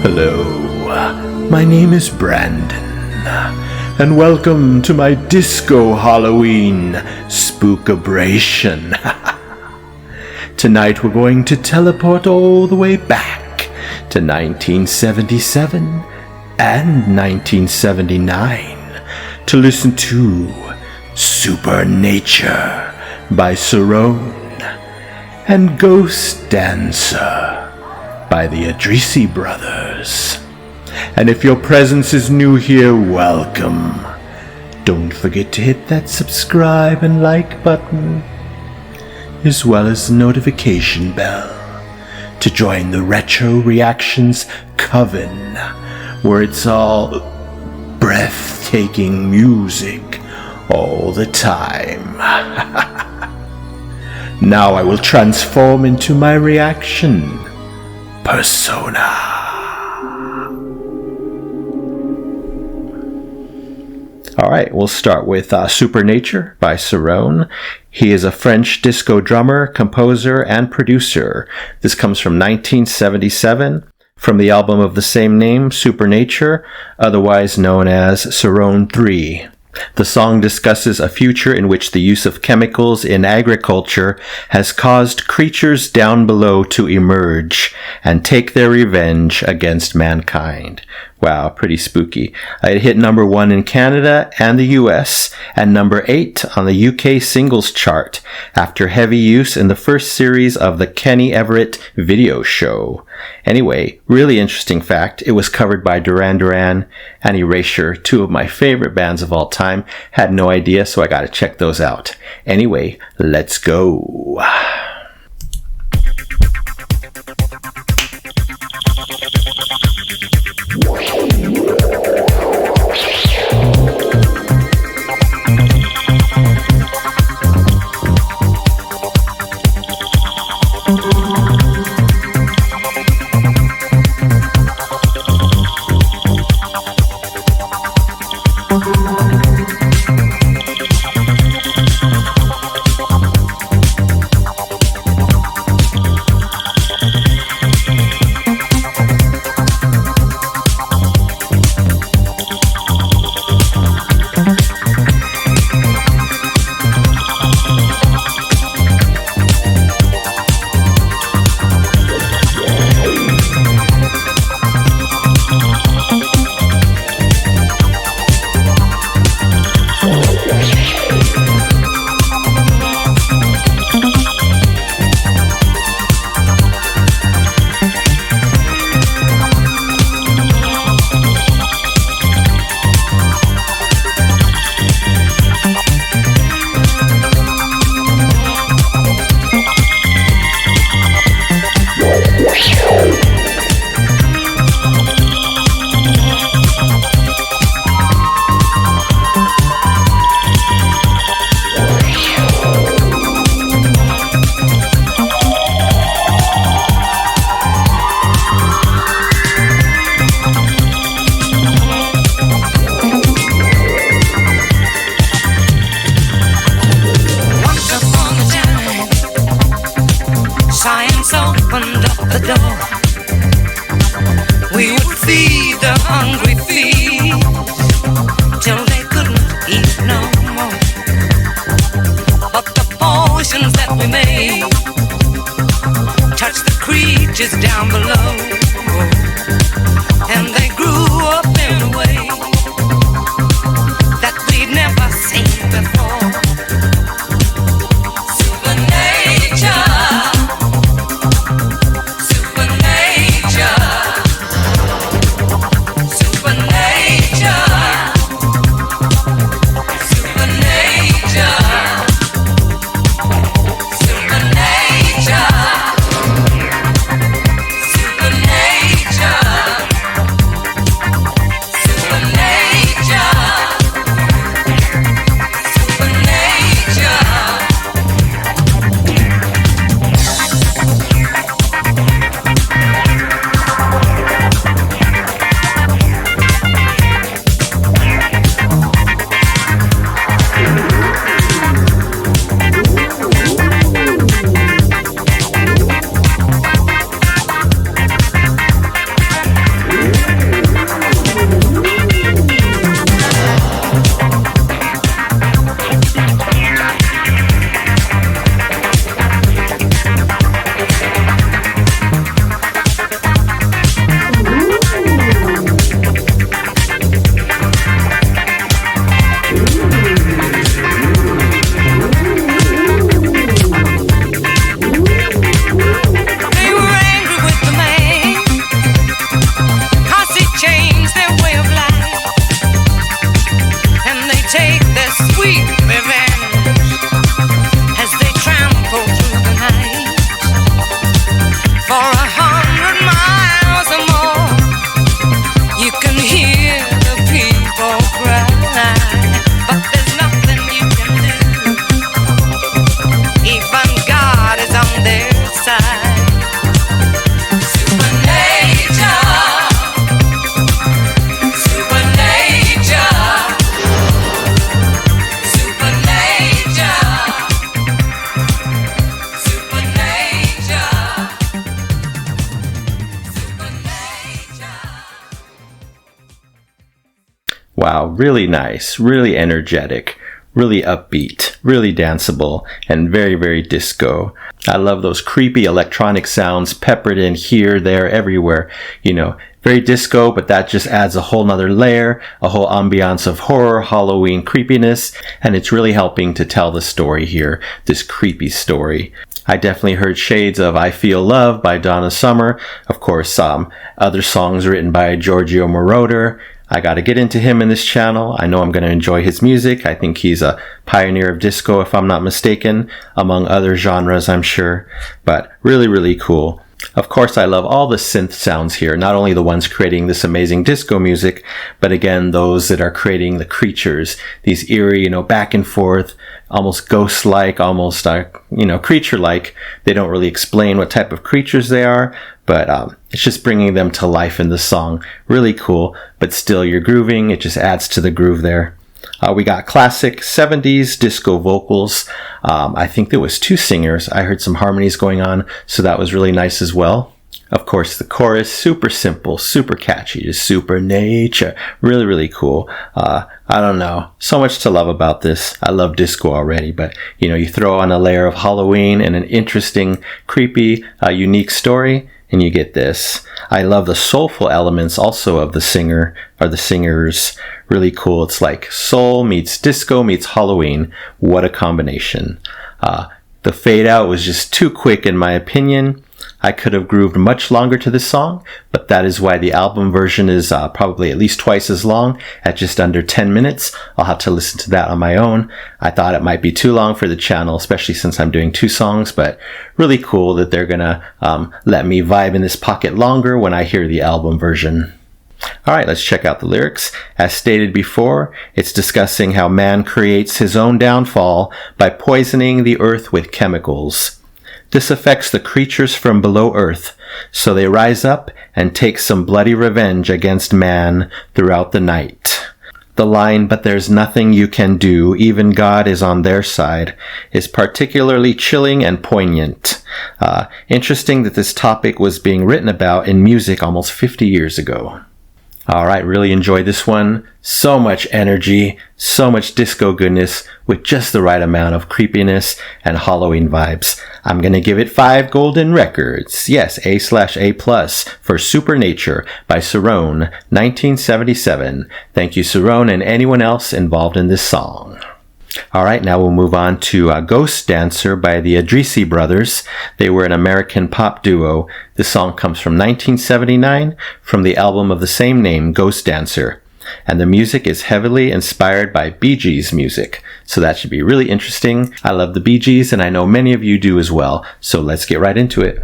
Hello, my name is Brandon, and welcome to my Disco Halloween Spook-EBRATION. Tonight we're going to teleport all the way back to 1977 and 1979 to listen to Supernature by Cerone and Ghost Dancer by the Addrisi Brothers. And if your presence is new here, welcome. Don't forget to hit that subscribe and like button, as well as the notification bell, to join the Retro Reactions Coven, where it's all breathtaking music all the time. Now I will transform into my reaction persona. Alright, we'll start with Supernature by Cerone. He is a French disco drummer, composer, and producer. This comes from 1977 from the album of the same name, Supernature, otherwise known as Cerone 3. The song discusses a future in which the use of chemicals in agriculture has caused creatures down below to emerge and take their revenge against mankind. Wow, pretty spooky. It hit number 1 in Canada and the US, and number 8 on the UK singles chart after heavy use in the first series of the Kenny Everett video show. Anyway, really interesting fact, it was covered by Duran Duran and Erasure, two of my favorite bands of all time. Had no idea, so I gotta check those out. Anyway, let's go. We would feed the hungry thieves till they couldn't eat no more. But the potions that we made touched the creatures down below, and they grew up in a way that we'd never seen before. Supernature. Supernature. Really nice, really energetic, really upbeat, really danceable, and very, very disco. I love those creepy electronic sounds peppered in here, there, everywhere. You know, very disco, but that just adds a whole nother layer, a whole ambiance of horror, Halloween creepiness, and it's really helping to tell the story here, this creepy story. I definitely heard shades of I Feel Love by Donna Summer. Of course, other songs written by Giorgio Moroder. I got to get into him in this channel. I know I'm going to enjoy his music. I think he's a pioneer of disco, if I'm not mistaken, among other genres, I'm sure. But really, really cool. Of course, I love all the synth sounds here, not only the ones creating this amazing disco music, but again, those that are creating the creatures, these eerie, back and forth, almost ghost-like, almost, creature-like. They don't really explain what type of creatures they are, but it's just bringing them to life in the song. Really cool, but still you're grooving. It just adds to the groove there. We got classic 70s disco vocals. I think there was 2 singers. I heard some harmonies going on, so that was really nice as well. Of course, the chorus, super simple, super catchy, just Supernature. Really, really cool. I don't know. So much to love about this. I love disco already, but you throw on a layer of Halloween and an interesting, creepy, unique story, and you get this. I love the soulful elements also of the singer or the singers. Really cool. It's like soul meets disco meets Halloween. What a combination. The fade out was just too quick in my opinion. I could have grooved much longer to this song, but that is why the album version is probably at least twice as long, at just under 10 minutes. I'll have to listen to that on my own. I thought it might be too long for the channel, especially since I'm doing 2 songs, but really cool that they're gonna let me vibe in this pocket longer when I hear the album version. Alright, let's check out the lyrics. As stated before, it's discussing how man creates his own downfall by poisoning the earth with chemicals. This affects the creatures from below earth, so they rise up and take some bloody revenge against man throughout the night. The line, "But there's nothing you can do, even God is on their side," is particularly chilling and poignant. Interesting that this topic was being written about in music almost 50 years ago. Alright, really enjoyed this one. So much energy, so much disco goodness with just the right amount of creepiness and Halloween vibes. I'm gonna give it 5 golden records. Yes, A/A+ for Supernature by Cerone, 1977. Thank you, Cerone, and anyone else involved in this song. Alright, now we'll move on to Ghost Dancer by the Addrisi Brothers. They were an American pop duo. This song comes from 1979 from the album of the same name, Ghost Dancer. And the music is heavily inspired by Bee Gees music. So that should be really interesting. I love the Bee Gees and I know many of you do as well. So let's get right into it.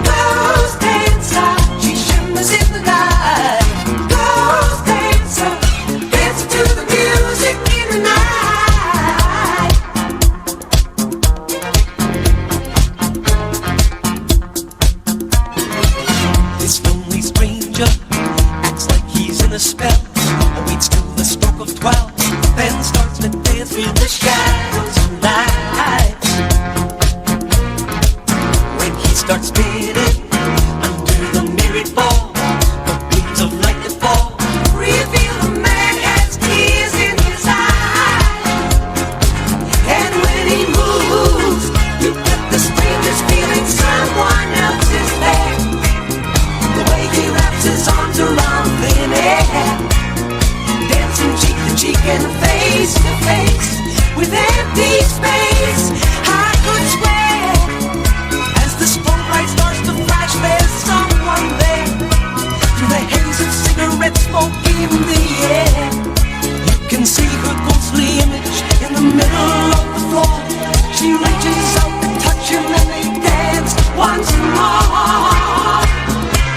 Ghost dancer. in a spell, waits till the stroke of 12, then starts to dance through the shadows of night. When he starts spinning under the mirrored ball, the beams of light that fall reveal a man has tears in his eyes. And when he moves, you get the strangest feeling someone else is there. The way he wraps his arms around thin air, dancing cheek to cheek and face to face with empty space. I could swear, as the spotlight starts to flash, there's someone there. Through the haze of cigarette smoke in the air, you can see her ghostly image in the middle of the floor. She reaches out to touch him and they dance once more.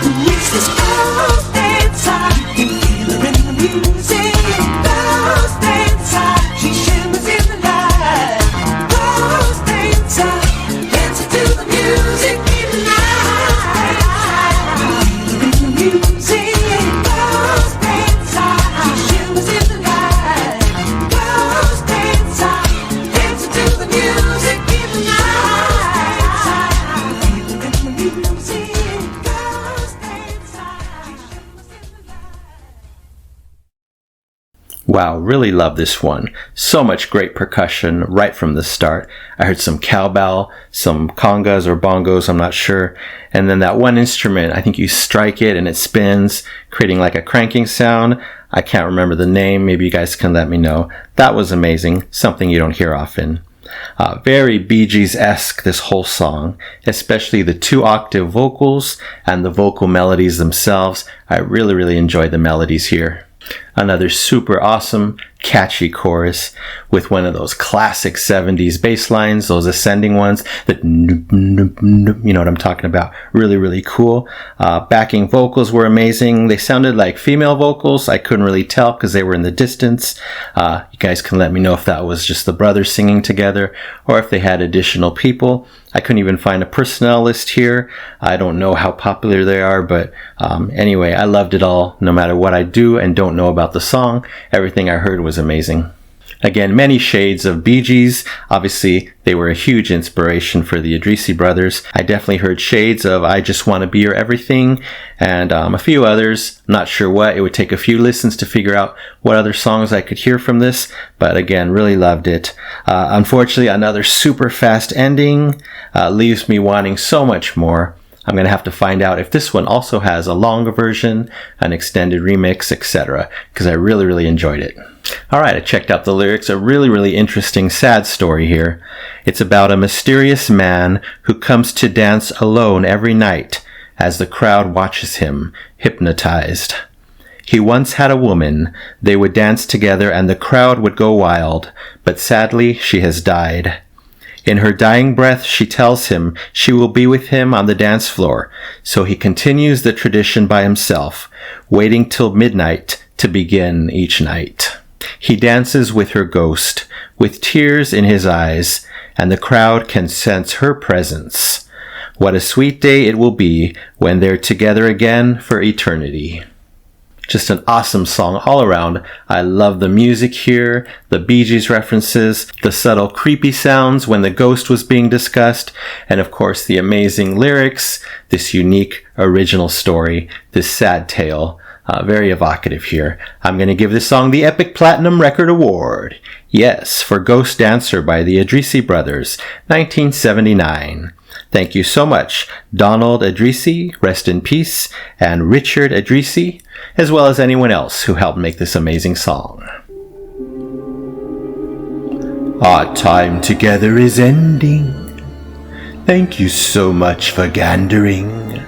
Who is this ghost dancer? You can feel her in the music. Ghost dancer, she shimmers in the light. Ghost dancer, dancing to the music in the night. Feel her in the music. Ghost dancer, she shimmers in the light. Ghost dancer, dancing to the music in the night. Feel her in the music. Ghost dancer, she shimmers in the light. Wow, really love this one. So much great percussion right from the start. I heard some cowbell, some congas or bongos, I'm not sure. And then that one instrument, I think you strike it and it spins, creating like a cranking sound. I can't remember the name. Maybe you guys can let me know. That was amazing. Something you don't hear often. Very Bee Gees-esque, this whole song, especially the 2-octave vocals and the vocal melodies themselves. I really enjoy the melodies here. Another super awesome, catchy chorus with one of those classic 70s bass lines, those ascending ones that, you know what I'm talking about. Really cool. Backing vocals were amazing. They sounded like female vocals. I couldn't really tell because they were in the distance. You guys can let me know if that was just the brothers singing together or if they had additional people. I couldn't even find a personnel list here. I don't know how popular they are, but anyway, I loved it all. No matter what I do and don't know about the song, everything I heard was amazing. Again, many shades of Bee Gees. Obviously, they were a huge inspiration for the Addrisi Brothers. I definitely heard shades of I Just Want to Be Your Everything and a few others. I'm not sure what. It would take a few listens to figure out what other songs I could hear from this. But again, really loved it. Unfortunately, another super fast ending leaves me wanting so much more. I'm going to have to find out if this one also has a longer version, an extended remix, etc. because I really enjoyed it. Alright, I checked out the lyrics. A really interesting, sad story here. It's about a mysterious man who comes to dance alone every night as the crowd watches him, hypnotized. He once had a woman. They would dance together and the crowd would go wild, but sadly she has died. In her dying breath, she tells him she will be with him on the dance floor, so he continues the tradition by himself, waiting till midnight to begin each night. He dances with her ghost, with tears in his eyes, and the crowd can sense her presence. What a sweet day it will be when they're together again for eternity. Just an awesome song all around. I love the music here, the Bee Gees references, the subtle creepy sounds when the ghost was being discussed, and of course the amazing lyrics, this unique original story, this sad tale. Very evocative here. I'm going to give this song the Epic Platinum Record Award. Yes, for Ghost Dancer by the Addrisi Brothers, 1979. Thank you so much, Donald Addrisi, rest in peace, and Richard Addrisi, as well as anyone else who helped make this amazing song. Our time together is ending. Thank you so much for gandering.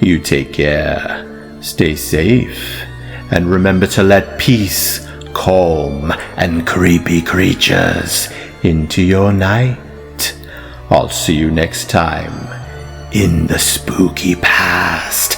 You take care, stay safe, and remember to let peace, calm, and creepy creatures into your night. I'll see you next time in the spooky past.